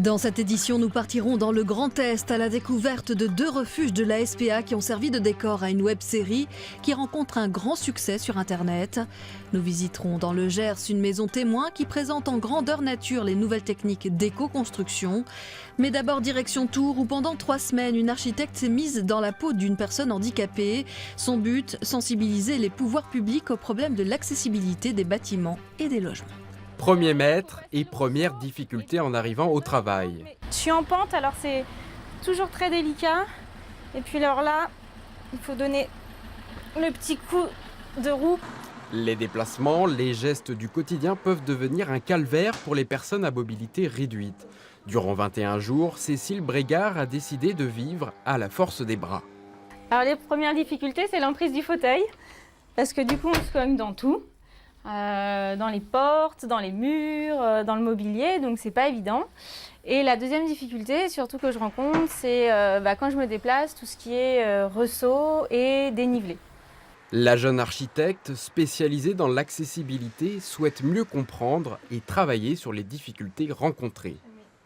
Dans cette édition, nous partirons dans le Grand Est à la découverte de 2 refuges de la SPA qui ont servi de décor à une web-série qui rencontre un grand succès sur Internet. Nous visiterons dans le Gers une maison témoin qui présente en grandeur nature les nouvelles techniques d'éco-construction. Mais d'abord direction Tours où pendant 3 semaines, une architecte s'est mise dans la peau d'une personne handicapée. Son but, sensibiliser les pouvoirs publics au problème de l'accessibilité des bâtiments et des logements. Premier mètre et première difficulté en arrivant au travail. Je suis en pente, alors c'est toujours très délicat. Et puis alors là, il faut donner le petit coup de roue. Les déplacements, les gestes du quotidien peuvent devenir un calvaire pour les personnes à mobilité réduite. Durant 21 jours, Cécile Brégard a décidé de vivre à la force des bras. Alors les premières difficultés, c'est l'emprise du fauteuil. Parce que du coup, on se cogne dans tout. Dans les portes, dans les murs, dans le mobilier, donc c'est pas évident. Et la deuxième difficulté, surtout que je rencontre, c'est quand je me déplace, tout ce qui est ressaut et dénivelé. La jeune architecte, spécialisée dans l'accessibilité, souhaite mieux comprendre et travailler sur les difficultés rencontrées.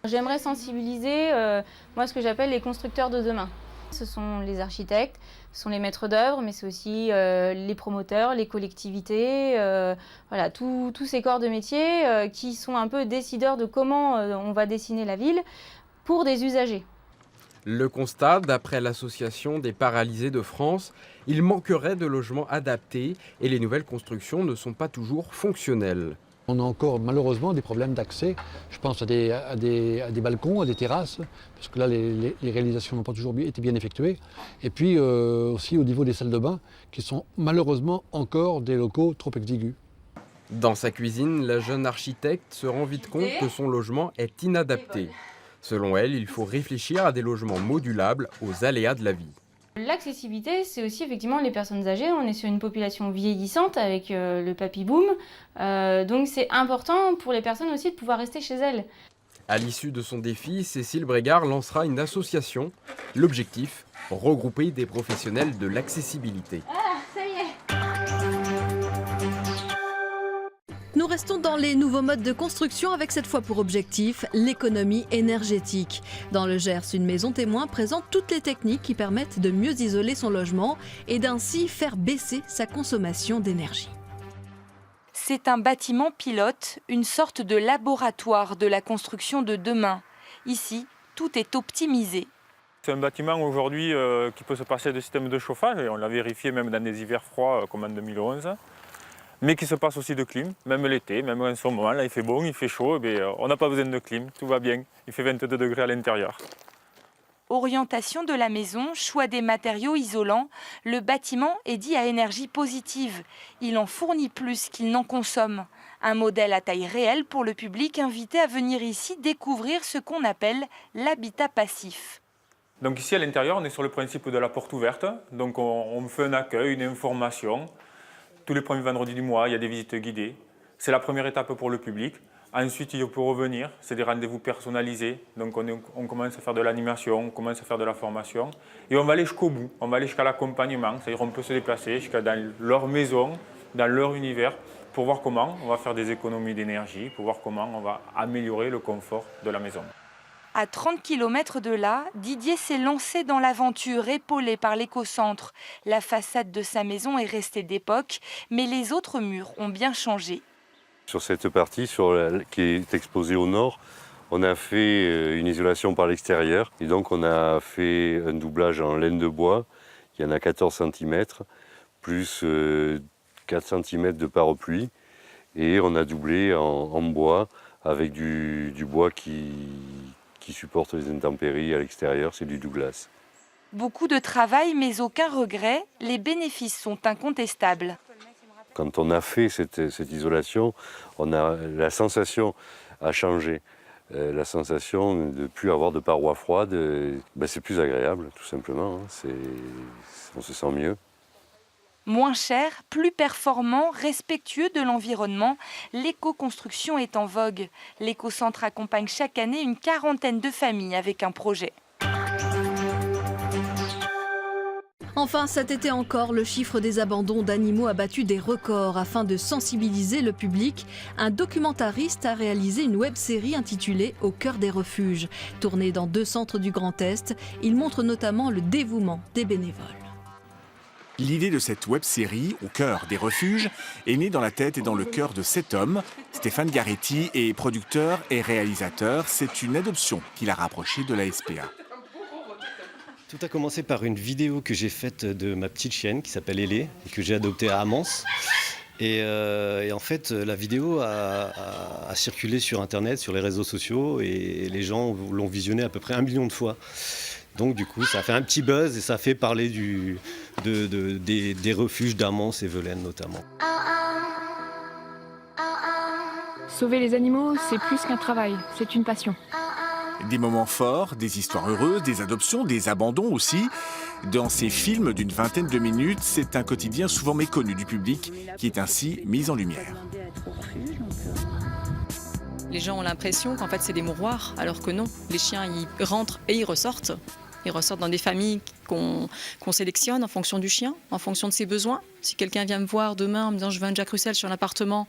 J'aimerais sensibiliser moi ce que j'appelle les constructeurs de demain. Ce sont les architectes, ce sont les maîtres d'œuvre, mais c'est aussi les promoteurs, les collectivités, voilà, tous ces corps de métier qui sont un peu décideurs de comment on va dessiner la ville pour des usagers. Le constat, d'après l'Association des paralysés de France, il manquerait de logements adaptés et les nouvelles constructions ne sont pas toujours fonctionnelles. On a encore malheureusement des problèmes d'accès. Je pense à des balcons, à des terrasses, parce que là les réalisations n'ont pas toujours été bien effectuées. Et puis aussi au niveau des salles de bain, qui sont malheureusement encore des locaux trop exigus. Dans sa cuisine, la jeune architecte se rend vite compte que son logement est inadapté. Selon elle, il faut réfléchir à des logements modulables aux aléas de la vie. L'accessibilité, c'est aussi effectivement les personnes âgées. On est sur une population vieillissante avec le papy-boom. Donc c'est important pour les personnes aussi de pouvoir rester chez elles. À l'issue de son défi, Cécile Brégard lancera une association. L'objectif, regrouper des professionnels de l'accessibilité. Ah, ça y est. Nous restons dans les nouveaux modes de construction avec cette fois pour objectif l'économie énergétique. Dans le Gers, une maison témoin présente toutes les techniques qui permettent de mieux isoler son logement et d'ainsi faire baisser sa consommation d'énergie. C'est un bâtiment pilote, une sorte de laboratoire de la construction de demain. Ici, tout est optimisé. C'est un bâtiment aujourd'hui qui peut se passer de système de chauffage, et on l'a vérifié même dans des hivers froids comme en 2011. Mais qui se passe aussi de clim, même l'été, même en ce moment, là il fait bon, il fait chaud, mais on n'a pas besoin de clim, tout va bien, il fait 22 degrés à l'intérieur. Orientation de la maison, choix des matériaux isolants, le bâtiment est dit à énergie positive. Il en fournit plus qu'il n'en consomme. Un modèle à taille réelle pour le public invité à venir ici découvrir ce qu'on appelle l'habitat passif. Donc ici à l'intérieur, on est sur le principe de la porte ouverte, donc on fait un accueil, une information. Tous les premiers vendredis du mois, il y a des visites guidées. C'est la première étape pour le public. Ensuite, il peut revenir. C'est des rendez-vous personnalisés. Donc, on commence à faire de l'animation, on commence à faire de la formation. Et on va aller jusqu'au bout. On va aller jusqu'à l'accompagnement. C'est-à-dire qu'on peut se déplacer jusqu'à dans leur maison, dans leur univers, pour voir comment on va faire des économies d'énergie, pour voir comment on va améliorer le confort de la maison. À 30 km de là, Didier s'est lancé dans l'aventure, épaulé par l'éco-centre. La façade de sa maison est restée d'époque, mais les autres murs ont bien changé. Sur cette partie qui est exposée au nord, on a fait une isolation par l'extérieur. Et donc on a fait un doublage en laine de bois. Il y en a 14 cm, plus 4 cm de parapluie. Et on a doublé en bois avec du bois qui supporte les intempéries à l'extérieur, c'est du Douglas. Beaucoup de travail, mais aucun regret. Les bénéfices sont incontestables. Quand on a fait cette isolation, la sensation a changé. La sensation de ne plus avoir de parois froides, c'est plus agréable, tout simplement. On se sent mieux. Moins cher, plus performant, respectueux de l'environnement, l'éco-construction est en vogue. L'éco-centre accompagne chaque année une 40aine de familles avec un projet. Enfin, cet été encore, le chiffre des abandons d'animaux a battu des records. Afin de sensibiliser le public, un documentariste a réalisé une web-série intitulée « Au cœur des refuges ». Tournée dans 2 centres du Grand Est, il montre notamment le dévouement des bénévoles. L'idée de cette web-série, Au cœur des refuges, est née dans la tête et dans le cœur de 7 hommes. Stéphane Garetti est producteur et réalisateur. C'est une adoption qui l'a rapproché de la SPA. Tout a commencé par une vidéo que j'ai faite de ma petite chienne qui s'appelle Elé et que j'ai adoptée à Amance. Et en fait, la vidéo a circulé sur Internet, sur les réseaux sociaux et les gens l'ont visionnée à peu près 1 million de fois. Donc du coup, ça a fait un petit buzz et ça a fait parler des refuges d'Amance et Velaines notamment. Sauver les animaux, c'est plus qu'un travail, c'est une passion. Des moments forts, des histoires heureuses, des adoptions, des abandons aussi. Dans ces films d'une vingtaine de minutes, c'est un quotidien souvent méconnu du public qui est ainsi mis en lumière. Les gens ont l'impression qu'en fait c'est des mouroirs, alors que non. Les chiens, ils rentrent et ils ressortent. Ils ressortent dans des familles qu'on sélectionne en fonction du chien, en fonction de ses besoins. Si quelqu'un vient me voir demain en me disant « je veux un Jack Russell sur l'appartement »,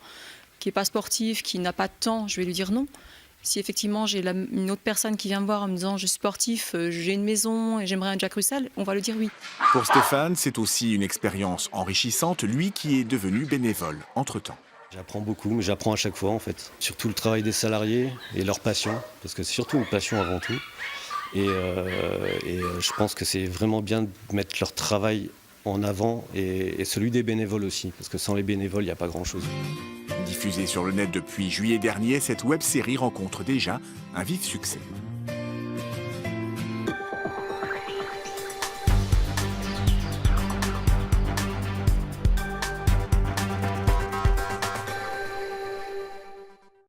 qui n'est pas sportif, qui n'a pas de temps, je vais lui dire non. Si effectivement j'ai une autre personne qui vient me voir en me disant je suis sportif, j'ai une maison et j'aimerais un Jack Russell, on va lui dire oui. Pour Stéphane, c'est aussi une expérience enrichissante, lui qui est devenu bénévole entre-temps. J'apprends beaucoup, mais j'apprends à chaque fois en fait. Surtout le travail des salariés et leur passion, parce que c'est surtout une passion avant tout. Et je pense que c'est vraiment bien de mettre leur travail en avant et celui des bénévoles aussi, parce que sans les bénévoles, il n'y a pas grand-chose. Diffusée sur le net depuis juillet dernier, cette web-série rencontre déjà un vif succès.